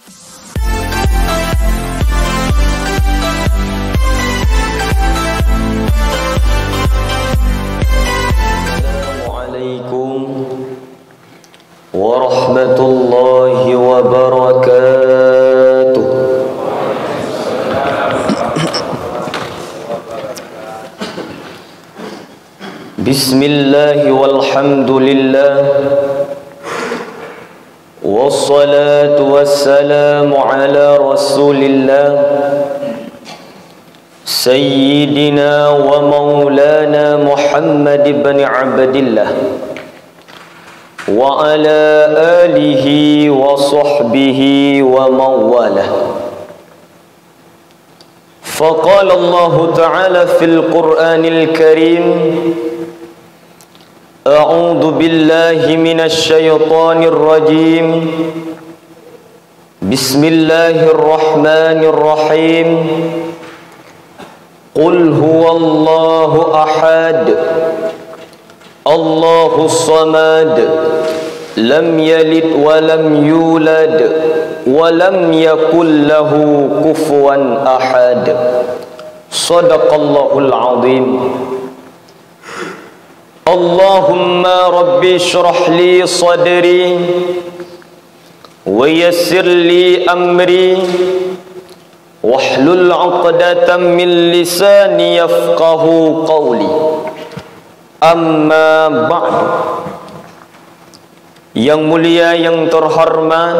Assalamualaikum warahmatullahi wabarakatuh. Bismillah walhamdulillah wassalatu wassalamu ala rasulillah Sayyidina wa maulana Muhammad ibn Abdillah wa ala alihi wa sahbihi wa mawalah. Faqala Allah Ta'ala fil Qur'anil Karim, A'udhu billahi minasy syaithanir rajim. Bismillahirrahmanirrahim. Qul huwallahu ahad, Allahus samad, lam yalid wa lam yulad wa lam yakul lahu kufuwan ahad. Shadaqallahul azim. Allahumma rabbi shrah li sadri wa yassir li amri wahlul 'uqdatam min lisani yafqahu qawli. Amma ba'du. Yang mulia, yang terhormat,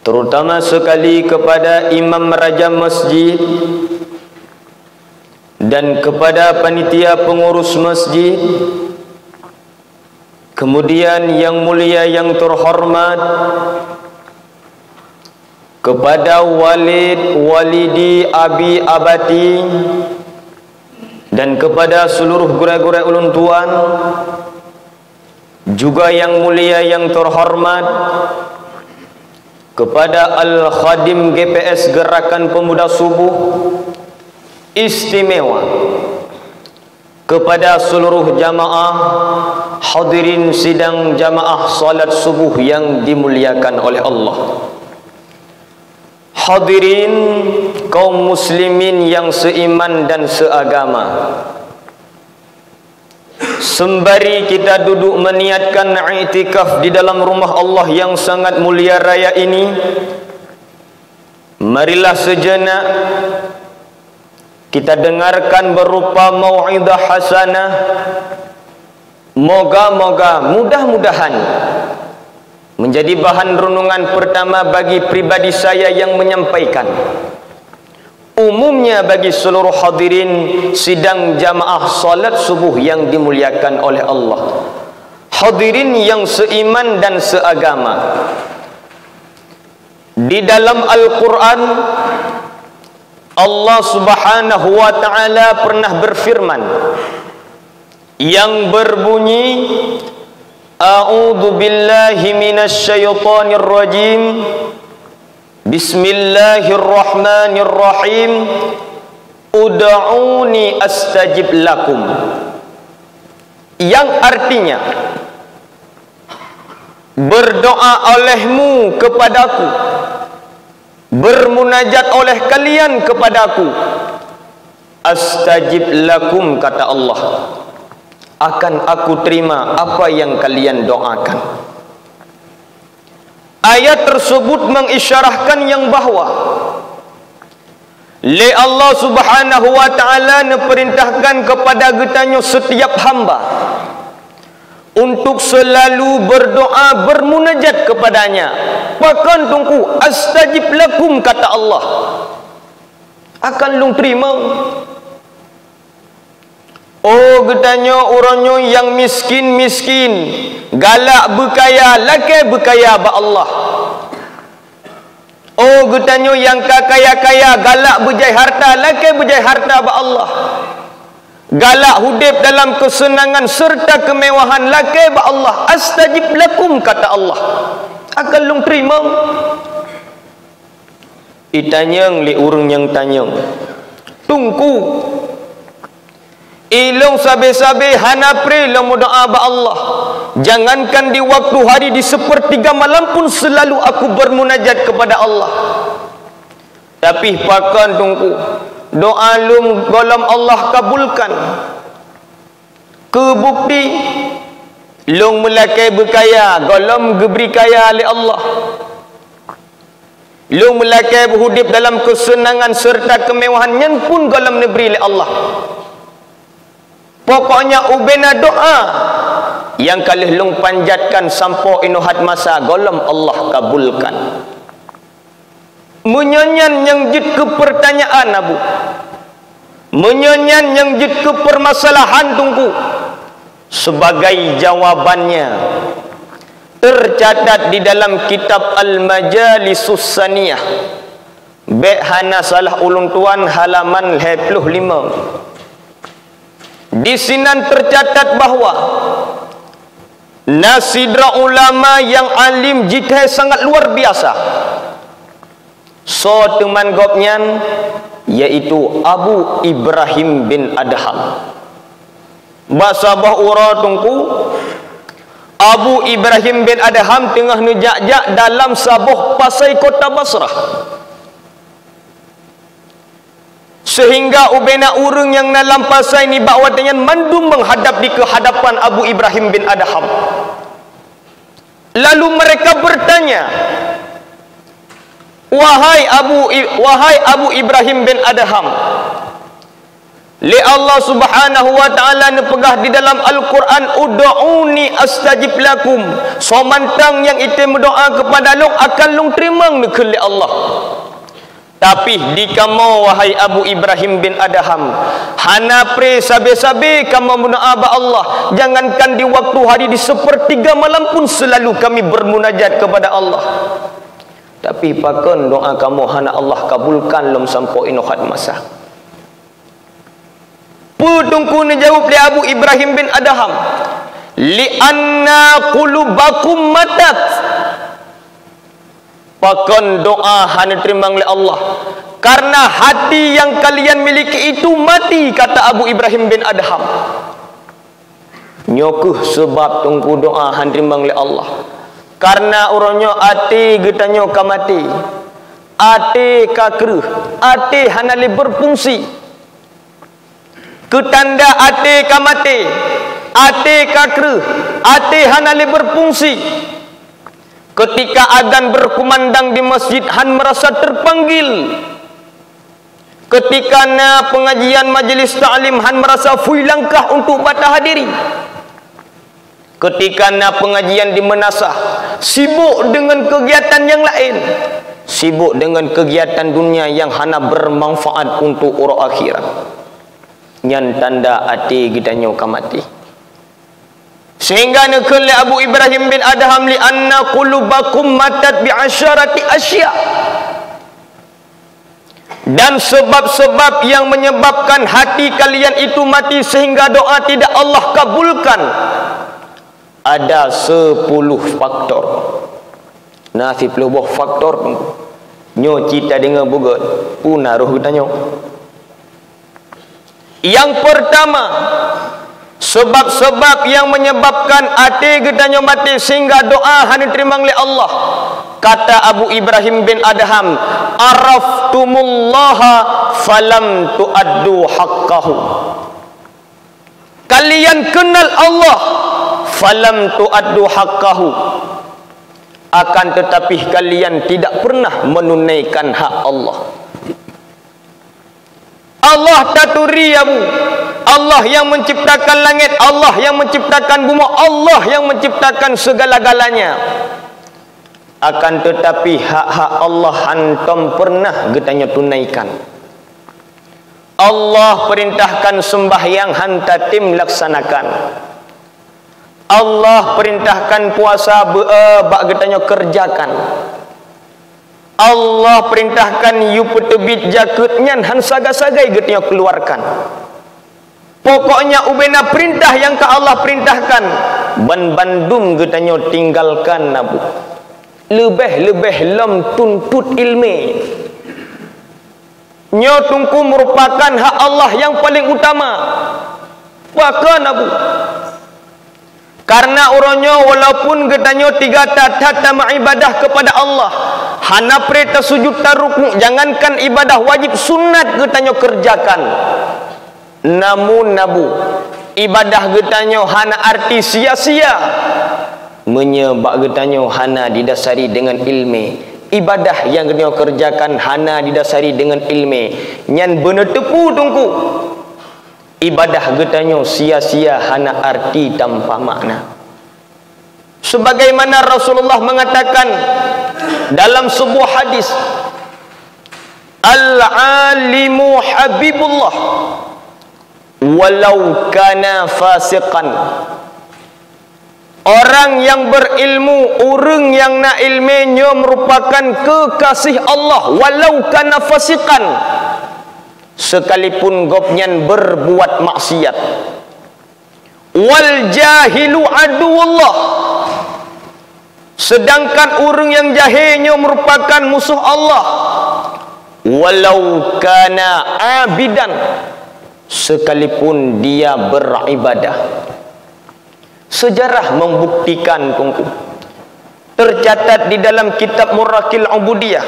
terutama sekali kepada imam raja masjid dan kepada panitia pengurus masjid. Kemudian yang mulia, yang terhormat kepada walid, walidi, abi, abati, dan kepada seluruh gurai-gurai ulun tuan. Juga yang mulia, yang terhormat kepada Al-Khadim GPS Gerakan Pemuda Subuh Istimewa, kepada seluruh jamaah hadirin sidang jamaah salat subuh yang dimuliakan oleh Allah. Hadirin kaum muslimin yang seiman dan seagama, sembari kita duduk meniatkan i'tikaf di dalam rumah Allah yang sangat mulia raya ini, marilah sejenak kita dengarkan berupa mau'izah hasanah. Moga-moga, mudah-mudahan menjadi bahan renungan pertama bagi pribadi saya yang menyampaikan, umumnya bagi seluruh hadirin sidang jamaah salat subuh yang dimuliakan oleh Allah. Hadirin yang seiman dan seagama, di dalam Al-Quran Allah Subhanahu wa ta'ala pernah berfirman yang berbunyi, A'udzu billahi minasy syaithanir rajim. Bismillahirrahmanirrahim. Ud'uni astajib lakum. Yang artinya, berdoa olehmu kepadaku, bermunajat oleh kalian kepadaku, astajib lakum, kata Allah, akan aku terima apa yang kalian doakan. Ayat tersebut mengisyarahkan yang bahawa le Allah Subhanahu wa ta'ala neperintahkan kepada getanyo setiap hamba untuk selalu berdoa, bermunajat kepadanya. Pakan tungku astajib lakum, kata Allah, akan lung terima. Oh, getanyo uronyo yang miskin-miskin, galak berkaya, lakai berkaya ba Allah. Oh, getanyo yang kaya-kaya, galak berjaya harta, lakai berjaya harta ba Allah. Galak hudip dalam kesenangan serta kemewahan, lakai ba Allah. Astajib lakum, kata Allah, akan lung terima. Itanyang li urang yang tanyang, tungku Ilung sabe-sabe hanapre ilung doa ba Allah. Jangankan di waktu hari di sepertiga malam pun selalu aku bermunajat kepada Allah. Tapi pakan tungku doa lum golom Allah kabulkan. Kebukti lung melakai berkaya golom geberi kaya oleh Allah. Lung melakai berhudip dalam kesenangan serta kemewahan yang pun golom negeri oleh Allah. Pokoknya ubena doa yang kalih lung panjatkan sampo inuhat masa golom Allah kabulkan. Menyanyan yang jid ke pertanyaan abu, menyanyan yang jid ke permasalahan tungku. Sebagai jawabannya tercatat di dalam kitab Al-Majalisus Saniyah Behana salah ulun tuan halaman 25. Di sinan tercatat bahawa nasidra ulama yang alim jithai sangat luar biasa. So teman gopnyan yaitu Abu Ibrahim bin Adham. Basabah ura tungku Abu Ibrahim bin Adham tengah nujak-jak dalam sabuh pasai kota Basrah. Sehingga ubena urang yang dalam pasai ni bakwatnya mandum menghadap di kehadapan Abu Ibrahim bin Adham. Lalu mereka bertanya, Wahai Abu Ibrahim bin Adham, li Allah subhanahu wa ta'ala nepegah di dalam Al-Quran, Ud'uni astajib lakum. Somantang yang itu berdoa kepada lung akan lung terima nekeli Allah. Tapi di kamu wahai Abu Ibrahim bin Adham, hanapre sabe-sabe kamu berdoa ba Allah. Jangankan di waktu hari di sepertiga malam pun selalu kami bermunajat kepada Allah. Tapi pakon doa kamu hana Allah kabulkan lom sampai inuhat masa. Putungku ni jawab li Abu Ibrahim bin Adham, li anna qulubakum matat. Pakon doa hana terima oleh Allah karena hati yang kalian miliki itu mati, kata Abu Ibrahim bin Adham. Nyokuh sebab tunggu doa hana terima oleh Allah karena uronyo ati getanyo ka mati, ati ka keruh, ati hana le berfungsi. Ketanda ati ka mati, ati ka keruh, ati hana le berfungsi. Ketika adzan berkumandang di masjid, han merasa terpanggil. Ketika na pengajian majlis ta'lim, han merasa fui langkah untuk batah hadiri. Ketika na pengajian di menasah, sibuk dengan kegiatan yang lain, sibuk dengan kegiatan dunia yang hana bermanfaat untuk orang akhirat. Nyan tanda ati kita nyoka mati. Sehingga nekeli Abu Ibrahim bin Adham li anna qulubakum matat bi asyarati asya. Dan sebab-sebab yang menyebabkan hati kalian itu mati sehingga doa tidak Allah kabulkan ada 10 faktor. Nah, 10 faktor nyo cita dengan bugot punaruh tanya. Yang pertama, sebab-sebab yang menyebabkan hati getanyo mati sehingga doa hanya terima oleh Allah. Kata Abu Ibrahim bin Adham, araftumullaha falam tuaddu haqqahu. Kalian kenal Allah, falam tuaddu haqqahu, akan tetapi kalian tidak pernah menunaikan hak Allah. Allah taturiyamu, Allah yang menciptakan langit, Allah yang menciptakan bumi, Allah yang menciptakan segala-galanya. Akan tetapi hak-hak Allah hantam pernah getanya tunaikan. Allah perintahkan sembahyang hantatim laksanakan. Allah perintahkan puasa bak getanya kerjakan. Allah perintahkan you petebit jakutnya han sagai-sagai getnya keluarkan. Pokoknya ubena perintah yang ke Allah perintahkan ban bandum getanya tinggalkan nabu. Lebih-lebih lam tuntut ilmi. Nyo tungku merupakan hak Allah yang paling utama. Pakan Abu. Karena orangnya walaupun getanyo 3 tatat sama ibadah kepada Allah, hana pre tersujud tarukmu, jangankan ibadah wajib, sunat getanyo kerjakan. Namun Nabu, ibadah getanyo hana arti sia-sia, menyebab getanyo hana didasari dengan ilmu. Ibadah yang getanyo kerjakan hana didasari dengan ilmu, nyan bener tepu tungku. Ibadah getanyo sia-sia, hana arti tanpa makna. Sebagaimana Rasulullah mengatakan dalam sebuah hadis, al-alimu habibullah walau kana fasiqan. Orang yang berilmu, orang yang nak ilmunya merupakan kekasih Allah walau kana fasiqan, sekalipun gopnyan berbuat maksiat. Wal jahilu aduwullah, sedangkan orang yang jahilnya merupakan musuh Allah. Walau kana abidan, sekalipun dia beribadah. Sejarah membuktikan tungku. Tercatat di dalam kitab Murakil Ubudiyah,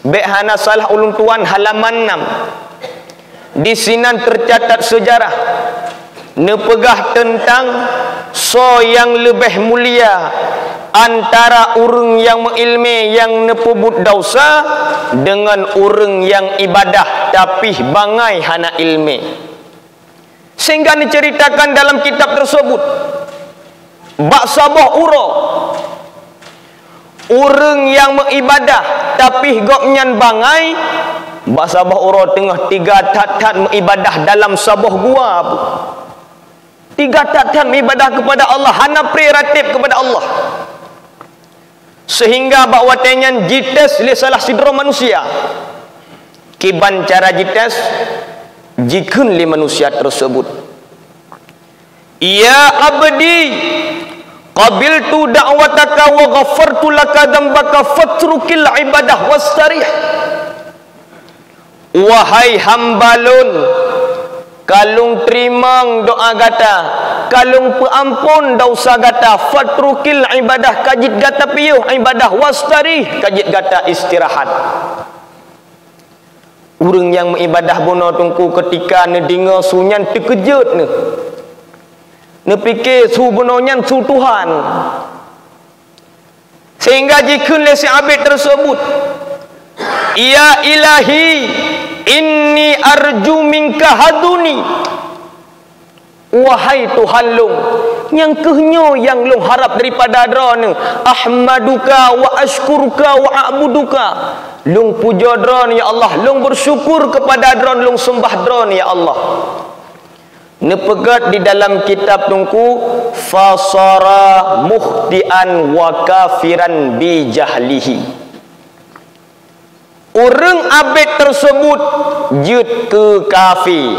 Behana Salah Ulun Tuan halaman 6. Di sini tercatat sejarah nepegah tentang so yang lebih mulia antara orang yang mengilmi yang nepebut dosa dengan orang yang ibadah tapi bangai hana ilmi. Sehingga diceritakan dalam kitab tersebut, bak sabah uro orang yang mengibadah tapi gopnyan bangai, bak sabah uro tengah 3 tatat mengibadah dalam sabah gua. 3 tatat mengibadah kepada Allah, hana preratif kepada Allah, sehingga bak watenyan jites li salah sidro manusia. Kiban cara jites jikun li manusia tersebut, ya abdi qabiltu da'wataka wa ghafartu laka dhanbaka fatrukil ibadah wastarih. Wahai hambalun, kalung terimang doa gata, kalung peampun dosa gata, fatrukil ibadah kajit gata piyuh ibadah wastarih kajit gata istirahat. Orang yang mengibadah bono tungku ketika nedinga sunyan terkejut ne. Ne fikir su bononyan su Tuhan. Sehingga jika lesi abid tersebut, ya ilahi inni arju minka haduni, wahai Tuhan long, yang kehnyo yang long harap daripada drone, ahmaduka wa ashkuruka wa a'buduka, long puja drone ya Allah, long bersyukur kepada drone, long sembah drone ya Allah. Nepegat di dalam kitab tungku, fasara muhtian wa kafiran bi jahlihi. Orang abid tersebut jut ke kafir.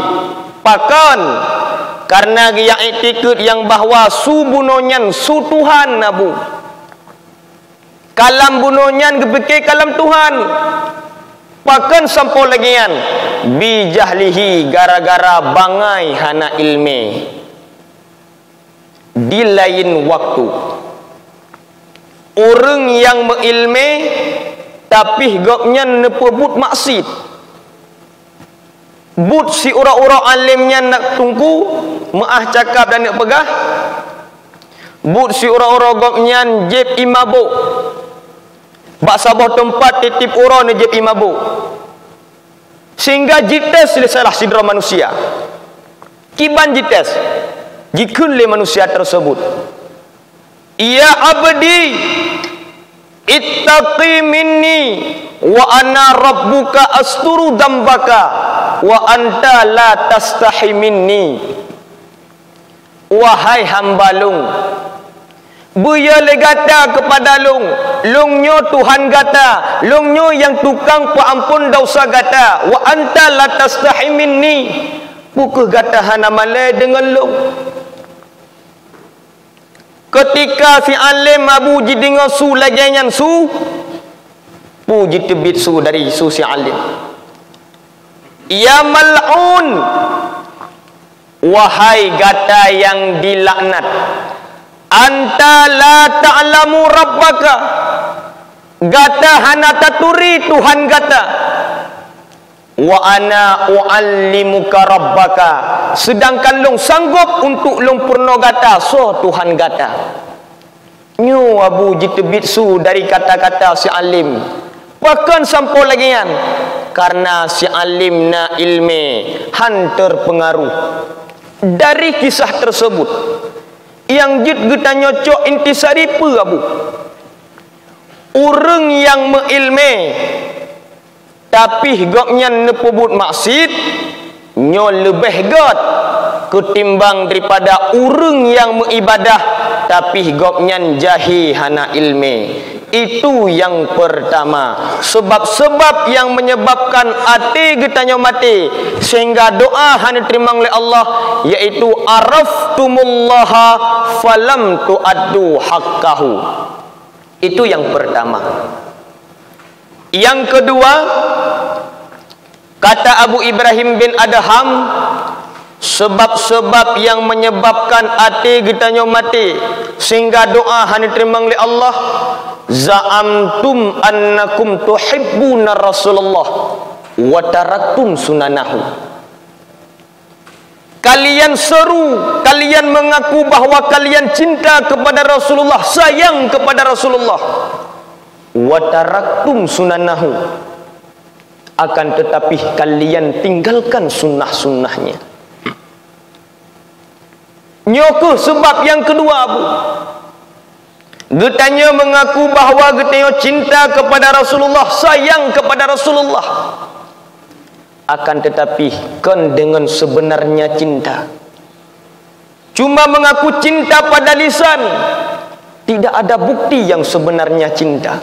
Pakan karena dia iktikad yang bahwa su bunonyan su Tuhan Abu. Kalam bunonyan kepikir kalam Tuhan. Pakan sampo lagian bi jahlihi gara-gara bangai hana ilmi. Di lain waktu orang yang mengilmi tapi gopnya nepebut maksud, but si ura-ura alimnya nak tunggu maah cakap dan nak pegah, but si ura-ura gopnya jeb imabu, bak sabah tempat titip ura ni jeb imabu, sehingga jites salah sidra manusia. Kiban jites jikun le manusia tersebut, ya abdi ittaqi minni wa ana rabbuka asturu dambaka wa anta la tastahi minni. Wahai hamba long, buya legata kepada long, longnyo Tuhan gata, longnyo yang tukang peampun dosa gata, wa anta la tastahi minni, bukuh gata hana malai dengan long. Ketika si alim Abu jidinga su lagian su puji tebit su dari su si alim, ya mal'un wahai gata yang dilaknat, anta la ta'lamu rabbaka, gata hana taturi Tuhan gata, wa ana uallimuka rabbaka, sedangkan long sanggup untuk long purno gata so Tuhan gata. Nyu abu jitebit su dari kata-kata si alim. Bahkan sampai lagi kan, karena si alim na ilme han terpengaruh dari kisah tersebut. Yang jit kita nyocok intisari pe abu. Orang yang mengilme tapi goknya nepebut maksud nyo lebih god ketimbang daripada orang yang mengibadah tapi goknya jahi hana ilme. Itu yang pertama, sebab-sebab yang menyebabkan hati kita nyo mati sehingga doa hanya terima oleh Allah, yaitu araftumullaha falam tuaddu haqqahu. Itu yang pertama. Yang kedua, kata Abu Ibrahim bin Adham, sebab-sebab yang menyebabkan hati kita nyo mati sehingga doa hanya terima oleh Allah, za'amtum annakum tuhibbuna Rasulullah wa taraktum sunanahu. Kalian seru, kalian mengaku bahwa kalian cinta kepada Rasulullah, sayang kepada Rasulullah, wa taraktum sunanahu, akan tetapi kalian tinggalkan sunnah-sunnahnya. Nyokuh sebab yang kedua abu, getanya mengaku bahawa getanya cinta kepada Rasulullah, sayang kepada Rasulullah, akan tetapi kan dengan sebenarnya cinta cuma mengaku cinta pada lisan, tidak ada bukti yang sebenarnya cinta.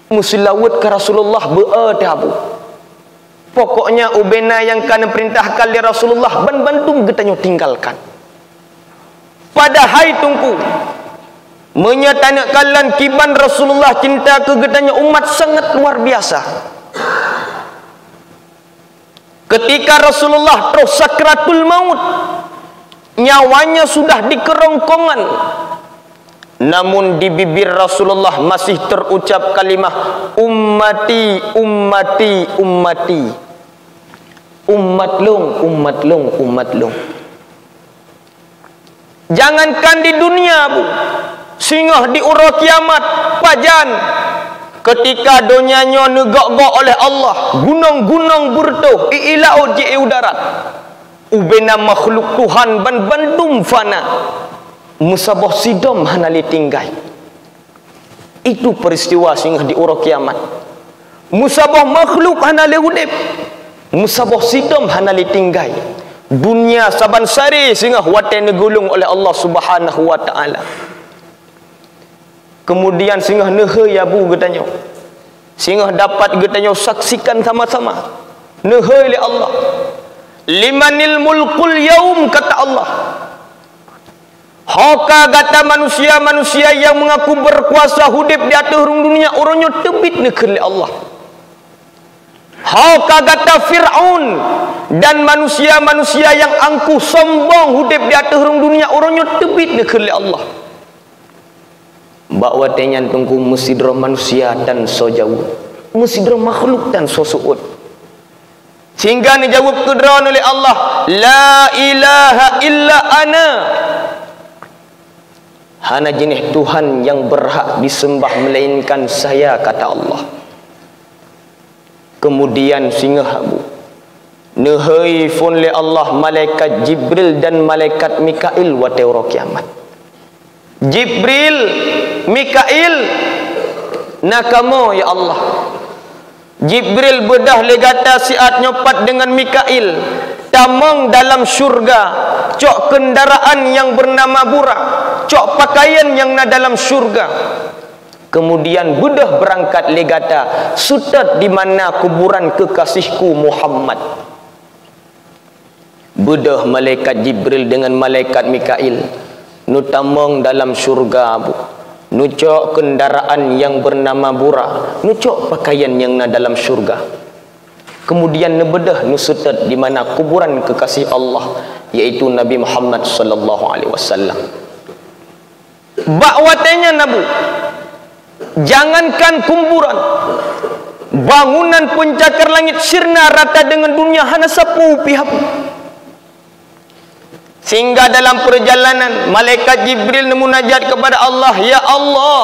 Musilawat ke Rasulullah beadabu. Pokoknya ubena yang kan perintahkan oleh Rasulullah ban-bantum getanya tinggalkan. Padahal tungku menyatakan kiban Rasulullah cinta ke getanya umat sangat luar biasa. Ketika Rasulullah terus sakratul maut, nyawanya sudah di kerongkongan, namun di bibir Rasulullah masih terucap kalimah ummati, ummati, ummati, umat long, umat long, umat long. Jangankan di dunia bu, singgah di ura kiamat pajan, ketika donyanya negak-gak oleh Allah, gunung-gunung burtuh ilaud je udarat, ubena makhluk Tuhan ban bandum fana, musabah sidom hanali tinggai. Itu peristiwa singgah di ura kiamat. Musabah makhluk hanali udip, musabah sidom hanali tinggai. Dunia saban sari singgah wate negulung oleh Allah Subhanahu wa taala. Kemudian singgah nehe ya bu getanya, singgah dapat getanya saksikan sama-sama nehe oleh Allah. Limanil mulkul yaum, kata Allah. Hoka gata manusia-manusia yang mengaku berkuasa hudip di atas dunia, orangnya tebit negeri Allah. Hoka gata Fir'aun dan manusia-manusia yang angkuh sombong hudip di atas dunia, orangnya tebit negeri Allah. Mbak watenya tunggu musidro manusia dan so jauh, musidro makhluk dan so suud, sehingga dijawab kedrawan oleh Allah, la ilaha illa ana, hana jenis Tuhan yang berhak disembah melainkan saya, kata Allah. Kemudian singgah abu nehaifun li Allah malaikat Jibril dan malaikat Mikail wa teuro kiamat. Jibril, Mikail, nakamo ya Allah. Jibril bedah legata siat nyopat dengan Mikail, tamong dalam syurga, cok kendaraan yang bernama burak, cok pakaian yang na dalam syurga. Kemudian bedah berangkat legata, sutat di mana kuburan kekasihku Muhammad. Bedah malaikat Jibril dengan malaikat Mikail, nutamong dalam syurga bu, nucok kendaraan yang bernama burak, nucok pakaian yang na dalam syurga. kemudian nebedah nusutat di mana kuburan kekasih Allah, yaitu Nabi Muhammad sallallahu alaihi wasallam. Bakwatenya Nabu, jangankan kuburan, bangunan pencakar langit sirna rata dengan dunia hana sapu pihak. Sehingga dalam perjalanan malaikat Jibril munajat kepada Allah, ya Allah,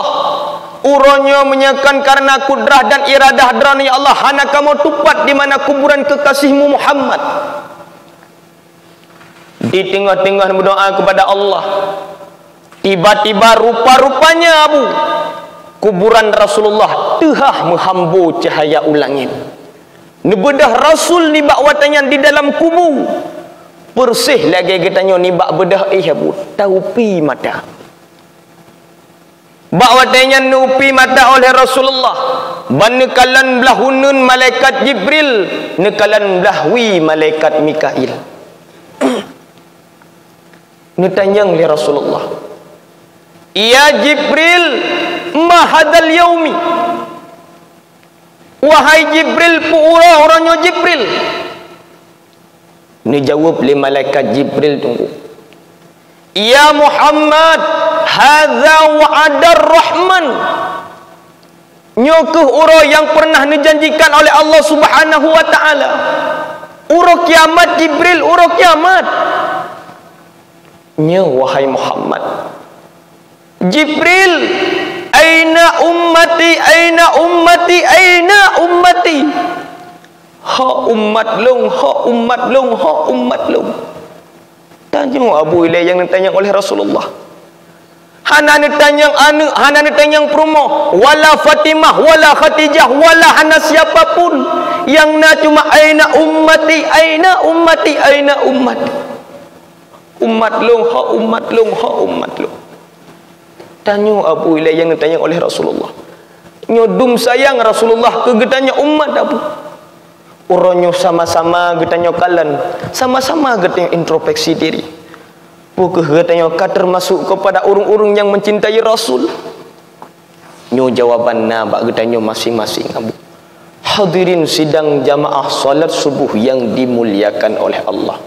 uronyo menyekan karena kudrah dan iradah drana, ya Allah, hana kamu tupat di mana kuburan kekasihmu Muhammad. Di tengah-tengah berdoa kepada Allah, tiba-tiba rupa-rupanya Abu, kuburan Rasulullah tehah menghambu cahaya ulangit. Nebedah Rasul ni bak watanya di dalam kubur. Bersih lagi katanya ni bak bedah Abu, taupi mata. Bak watanya nupi mata oleh Rasulullah. Banekalan belah hunun malaikat Jibril, nekalan belah wi malaikat Mikail. Nitanyang li Rasulullah, ya Jibril, ma hadal yaumi, wahai Jibril, puura orangnya Jibril. Ni jawab li malaikat Jibril, tunggu, ya Muhammad, hadza wa'adar rahman, nyokuh uro yang pernah dijanjikan oleh Allah subhanahu wa ta'ala. Uro kiamat Jibril, uro kiamat. Nya wahai Muhammad, Jibril, aina ummati, aina ummati, aina ummati. Ha umat long, ha umat long, ha umat long. Tanya Abu Ilay yang ditanya oleh Rasulullah. Hana ditanya anu, hana ditanya promo, wala Fatimah, wala Khadijah, wala hana siapapun. Yang na cuma aina ummati, aina ummati, aina ummati. Umat long, ha umat long, ha umat long. Tanya Abu Ilay yang ditanya oleh Rasulullah. Nyodum sayang Rasulullah ke getanya umat Abu. Uronyo sama-sama getanya kalan, sama-sama getanya introspeksi diri. Bukan getanya ka termasuk kepada urung-urung yang mencintai Rasul. Nyo jawaban na bak getanya masing-masing Abu. Hadirin sidang jamaah salat subuh yang dimuliakan oleh Allah.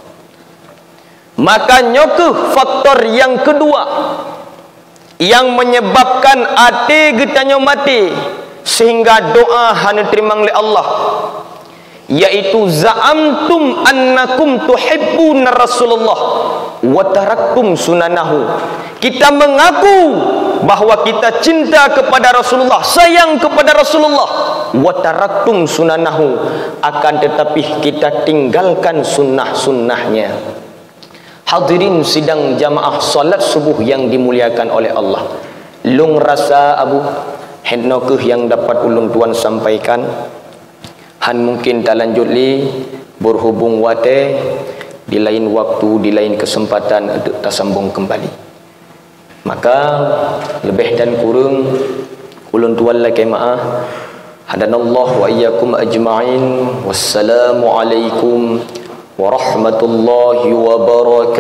Maka nyokuh faktor yang kedua yang menyebabkan ate getanya mati sehingga doa hanya terima oleh Allah, yaitu za'amtum annakum tuhibbuna Rasulullah wa taraktum sunanahu. Kita mengaku bahwa kita cinta kepada Rasulullah, sayang kepada Rasulullah, wa taraktum sunanahu, akan tetapi kita tinggalkan sunnah-sunnahnya. Hadirin sidang jamaah salat subuh yang dimuliakan oleh Allah. Lung rasa Abu hendnokeh yang dapat ulun tuan sampaikan. Han mungkin tak lanjut li berhubung wate di lain waktu, di lain kesempatan untuk tersambung kembali. Maka lebih dan kurang ulun tuan lagi maaf. Hadanallahu wa iyyakum ajma'in. Wassalamualaikum warahmatullahi wabarakatuh.